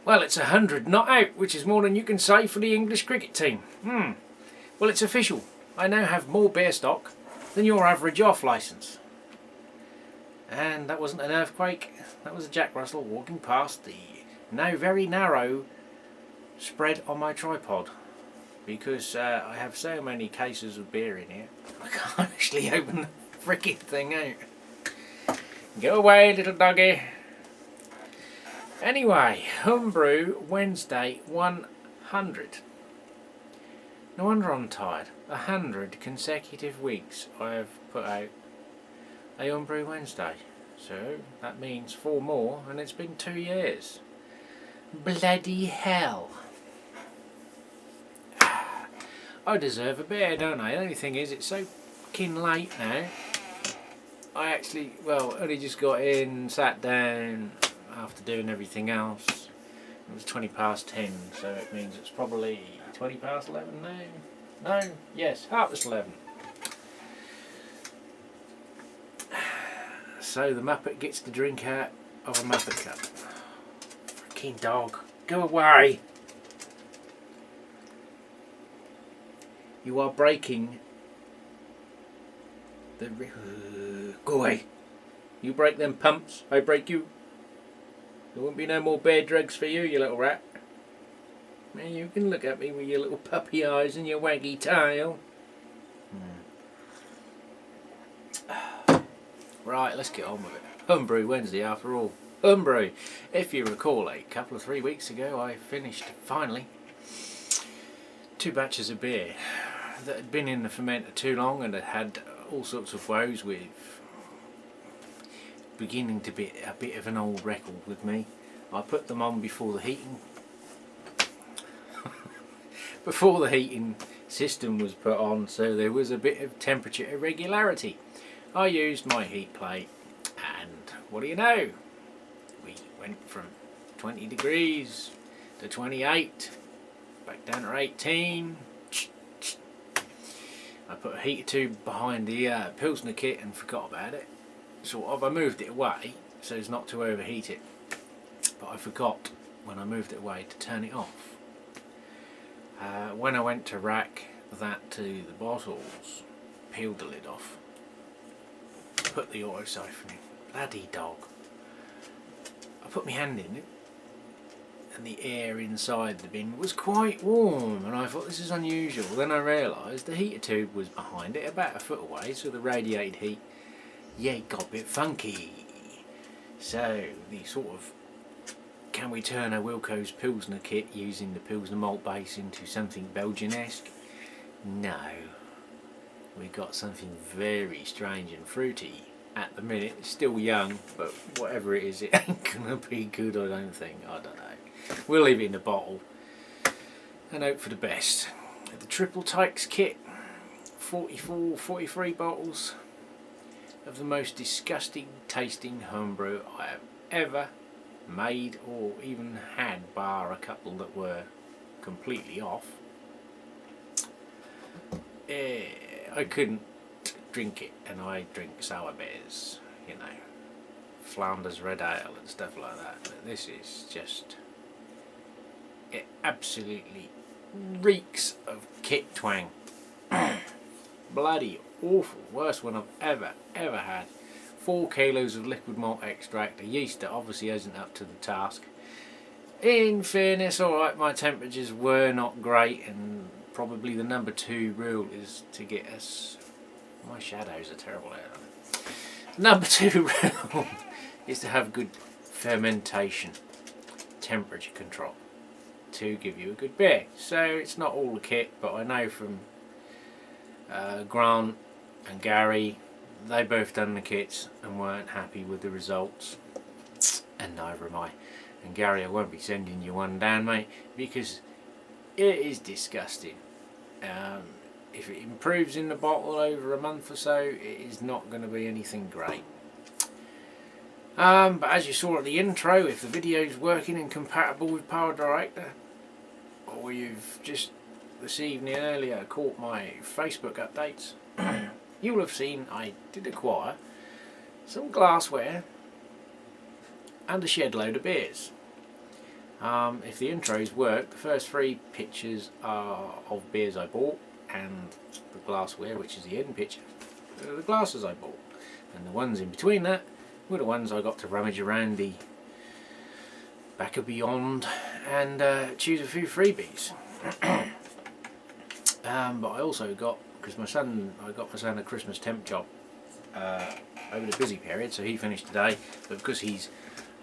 Well, it's 100 not out, which is more than you can say for the English cricket team. Well, it's official. I now have more beer stock than your average off licence. And that wasn't an earthquake. That was a Jack Russell walking past the now very narrow spread on my tripod. Because I have so many cases of beer in here, I can't actually open the freaking thing out. Go away, little doggy. Anyway, Homebrew Wednesday 100. No wonder I'm tired. 100 consecutive weeks I have put out a Homebrew Wednesday. So that means 4 more, and it's been 2 years. Bloody hell. I deserve a beer, don't I? The only thing is, it's so fucking late now. I actually, only just got in, sat down after doing everything else. It was 20 past 10, so it means it's probably 20 past 11 now. No, yes, 11:30. So the Muppet gets the drink out of a Muppet cup. Freaking dog, go away! You are breaking the... go away. You break them pumps, I break you. There won't be no more bear drugs for you, you little rat. Now you can look at me with your little puppy eyes and your waggy tail. Right, let's get on with it. Homebrew Wednesday after all. Homebrew. If you recall, a couple of 3 weeks ago I finished, finally, 2 batches of beer that had been in the fermenter too long and had all sorts of woes with beginning to be a bit of an old record with me. I put them on before the heating system was put on, so there was a bit of temperature irregularity. I used my heat plate, and what do you know, we went from 20 degrees to 28, back down to 18. I put a heater tube behind the Pilsner kit and forgot about it. Sort of, I moved it away so as not to overheat it, but I forgot when I moved it away to turn it off. When I went to rack that to the bottles, peeled the lid off, put the auto siphon in. Bloody dog. I put my hand in it, and the air inside the bin was quite warm, and I thought this is unusual. Then I realised the heater tube was behind it, about a foot away, so the radiated heat, it got a bit funky. So the sort of, can we turn a Wilco's Pilsner kit using the Pilsner malt base into something Belgian-esque? No. We got something very strange and fruity at the minute. It's still young, but whatever it is, it ain't gonna be good, I don't think. I don't know. We'll leave it in the bottle and hope for the best. The Triple Tykes kit, 43 bottles of the most disgusting tasting homebrew I have ever made or even had, bar a couple that were completely off. I couldn't drink it, and I drink sour beers, you know, Flanders Red Ale and stuff like that, but this is just, it absolutely reeks of kit twang. Bloody awful, worst one I've ever had. 4 kilos of liquid malt extract, a yeast that obviously isn't up to the task. In fairness, alright, my temperatures were not great, and probably the number 2 rule is to get us, my shadows are terrible there. Number 2 rule is to have good fermentation, temperature control, to give you a good beer. So it's not all the kit, but I know from Grant and Gary, they both done the kits and weren't happy with the results, and neither am I. And Gary, I won't be sending you one down, mate, because it is disgusting. If it improves in the bottle over a month or so, it is not going to be anything great. But as you saw at the intro, if the video is working and compatible with Power Director, or you've just this evening earlier caught my Facebook updates, you will have seen I did acquire some glassware and a shed load of beers. If the intros work, the first 3 pictures are of beers I bought, and the glassware, which is the end picture, are the glasses I bought, and the ones in between that were the ones I got to rummage around the back of Beyond and choose a few freebies. But I also got, because I got my son a Christmas temp job over the busy period, so he finished today, but because he's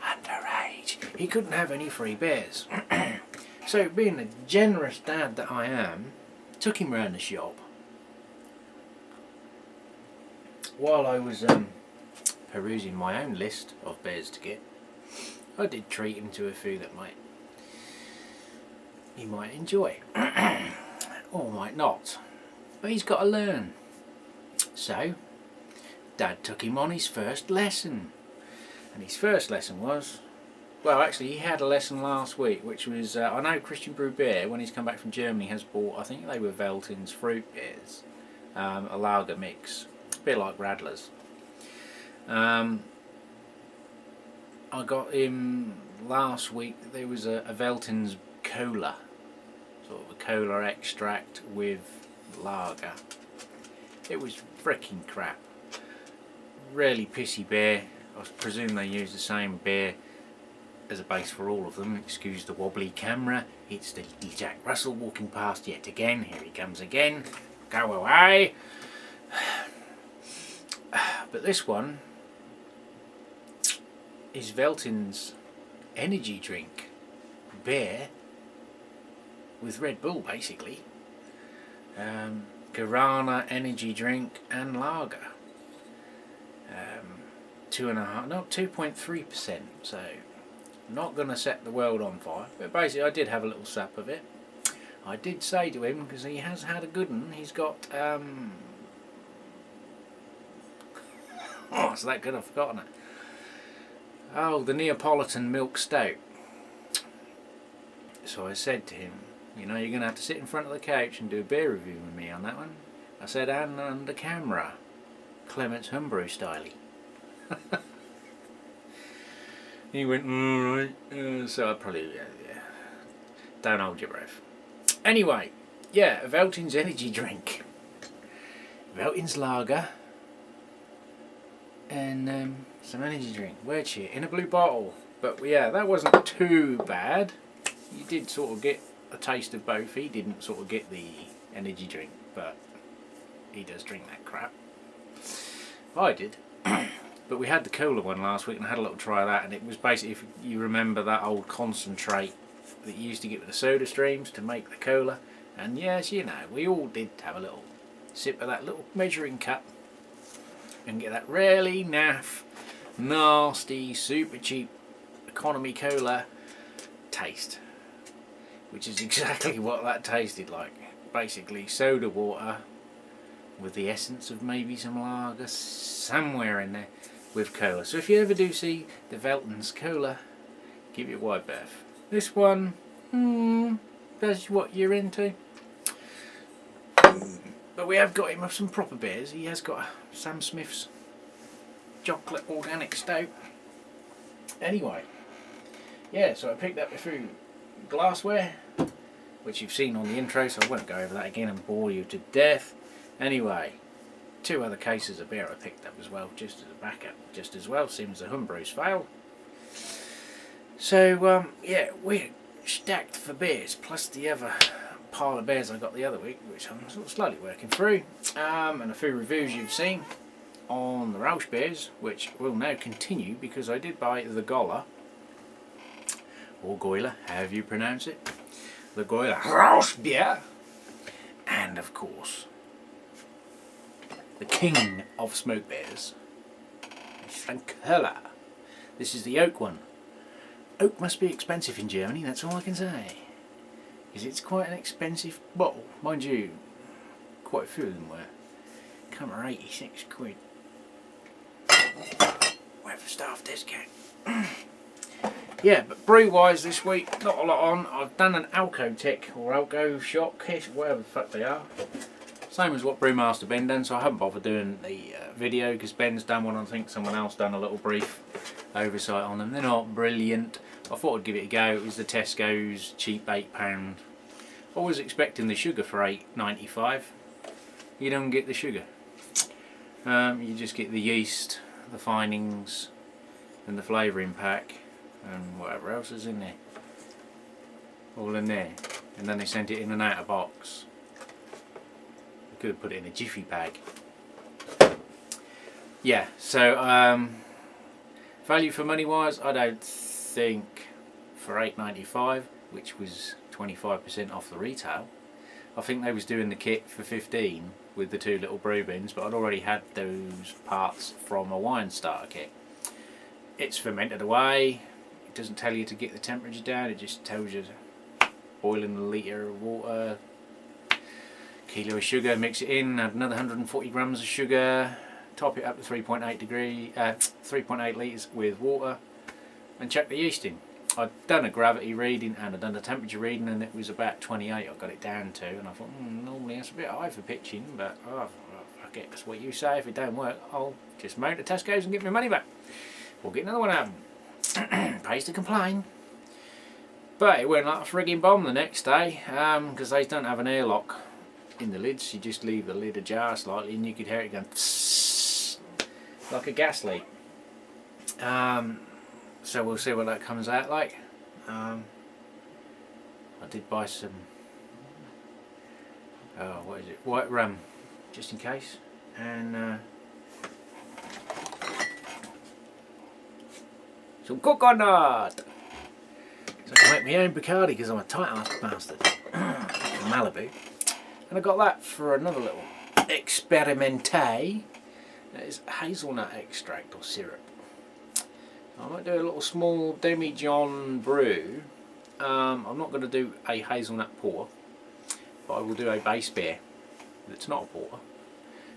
underage, he couldn't have any free beers. So being the generous dad that I am, took him round the shop while I was perusing my own list of beers to get. I did treat him to a few that he might enjoy or might not, but he's got to learn. So Dad took him on his first lesson, and his first lesson was, well, actually he had a lesson last week, which was I know Christian Brew Beer, when he's come back from Germany, has bought, I think they were Veltin's fruit beers, a lager mix, a bit like Radler's. I got him last week, there was a Veltin's cola, sort of a cola extract with lager. It was freaking crap. Really pissy beer. I presume they use the same beer as a base for all of them. Excuse the wobbly camera. It's the Jack Russell walking past yet again. Here he comes again. Go away. But this one is Veltin's energy drink beer with Red Bull, basically. Guarana energy drink and lager. 2.3%, so not going to set the world on fire, but basically I did have a little sap of it. I did say to him, because he has had a good one, he's got oh, it's that good I've forgotten it. Oh, the Neapolitan milk stout. So I said to him, you know, you're going to have to sit in front of the couch and do a beer review with me on that one. I said, and under camera, Clement's Homebrew styley. He went, alright, so I probably, yeah, don't hold your breath. Anyway, yeah, Veltin's energy drink. Veltin's lager and some energy drink. Where's she? In a blue bottle. But yeah, that wasn't too bad. You did sort of get a taste of both. He didn't sort of get the energy drink, but he does drink that crap. I did. But we had the cola one last week and I had a little try of that, and it was basically, if you remember that old concentrate that you used to get with the soda streams to make the cola, and yes, you know, we all did have a little sip of that little measuring cup and get that really naff, nasty, super cheap economy cola taste, which is exactly what that tasted like. Basically soda water with the essence of maybe some lager somewhere in there with cola. So if you ever do see the Veltin's cola, give it a wide berth. This one, that's what you're into. But we have got him some proper beers. He has got Sam Smith's chocolate organic stout. Anyway, yeah, so I picked up a few glassware, which you've seen on the intro, so I won't go over that again and bore you to death. Anyway, 2 other cases of beer I picked up as well, just as a backup, just as well, seems the Homebrews fail. So, yeah, we're stacked for beers, plus the other pile of beers I got the other week, which I'm sort of slowly working through, and a few reviews you've seen on the Rausch beers, which will now continue because I did buy the Gola, or Goila, however you pronounce it, the Goila Rausch beer, and of course the king of smoke beers, Frankeller. This is the oak one. Oak must be expensive in Germany, that's all I can say. Because it's quite an expensive bottle. Mind you, quite a few of them were. Come for 86 quid. Wait for staff discount. Yeah, but brew wise this week, not a lot on. I've done an Alco tick, or Alco shot kit, whatever the fuck they are. Same as what Brewmaster Ben done, so I haven't bothered doing the video because Ben's done one. I think someone else done a little brief oversight on them. They're not brilliant, I thought I'd give it a go. It was the Tesco's cheap £8. I was expecting the sugar for £8.95. You don't get the sugar. You just get the yeast, the finings, and the flavouring pack, and whatever else is in there. All in there. And then they sent it in an outer box. They could have put it in a jiffy bag. Yeah, so value for money wise, I don't think for £8.95, which was 25% off the retail. I think they was doing the kit for 15 with the 2 little brew bins, but I'd already had those parts from a wine starter kit. It's fermented away. It doesn't tell you to get the temperature down, it just tells you boiling a litre of water, kilo of sugar, mix it in, add another 140 grams of sugar, top it up to 3.8 litres with water, and chuck the yeast in. I'd done a gravity reading and I'd done a temperature reading, and it was about 28 I got it down to, and I thought normally that's a bit high for pitching, but fuck it, that's what you say. If it don't work, I'll just mount to Tesco's and get my money back, or get another one out of them. Pays to complain. But it went like a frigging bomb the next day, because they don't have an airlock in the lids. You just leave the lid ajar slightly and you could hear it going psss, like a gas leak. So we'll see what that comes out like. I did buy some what is it, white rum, just in case, and some coconut, so I can make my own Bacardi, because I'm a tight ass bastard. Malibu, and I got that for another little experimente. It's hazelnut extract or syrup. I might do a little small demi-john brew. I'm not going to do a hazelnut pour, but I will do a base beer that's not a pour,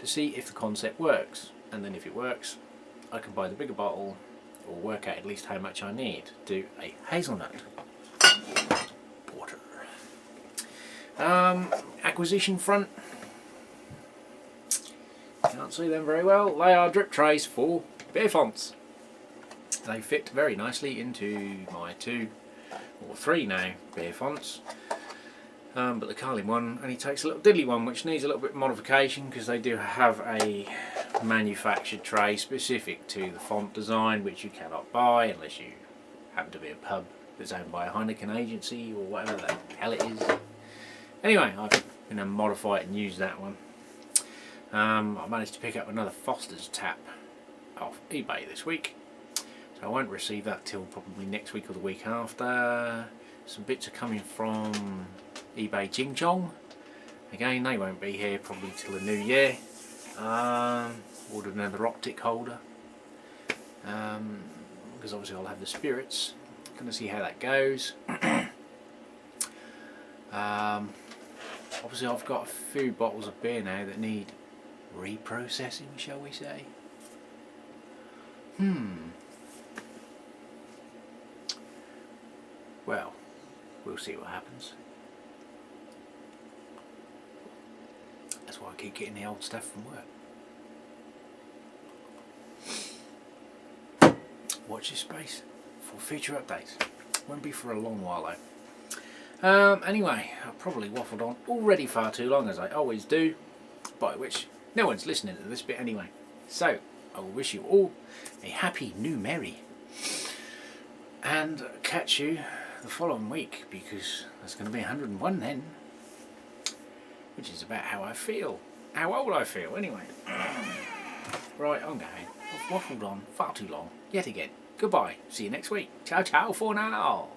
to see if the concept works, and then if it works I can buy the bigger bottle, or work out at least how much I need to do a hazelnut porter. Acquisition front, can't see them very well. They are drip trays for beer fonts. They fit very nicely into my 2 or 3 now beer fonts, but the Carlin one only takes a little diddly one, which needs a little bit of modification, because they do have a manufactured tray specific to the font design, which you cannot buy unless you happen to be a pub that's owned by a Heineken agency or whatever the hell it is. Anyway, I'm going to modify it and use that one. I managed to pick up another Foster's tap off eBay this week, so I won't receive that till probably next week or the week after. Some bits are coming from eBay Ching Chong. Again, they won't be here probably till the new year. Ordered another optic holder, because obviously I'll have the spirits. Going to see how that goes. Obviously I've got a few bottles of beer now that need reprocessing, shall we say. Well, we'll see what happens. That's why I keep getting the old stuff from work. Watch this space for future updates. Won't be for a long while though. Anyway, I've probably waffled on already far too long, as I always do, by which no one's listening to this bit anyway. So, I will wish you all a happy new merry, and catch you the following week, because there's going to be 101 then, which is about how I feel, how old I feel anyway. Right, I'm going. I've waffled on far too long yet again. Goodbye, see you next week. Ciao ciao for now.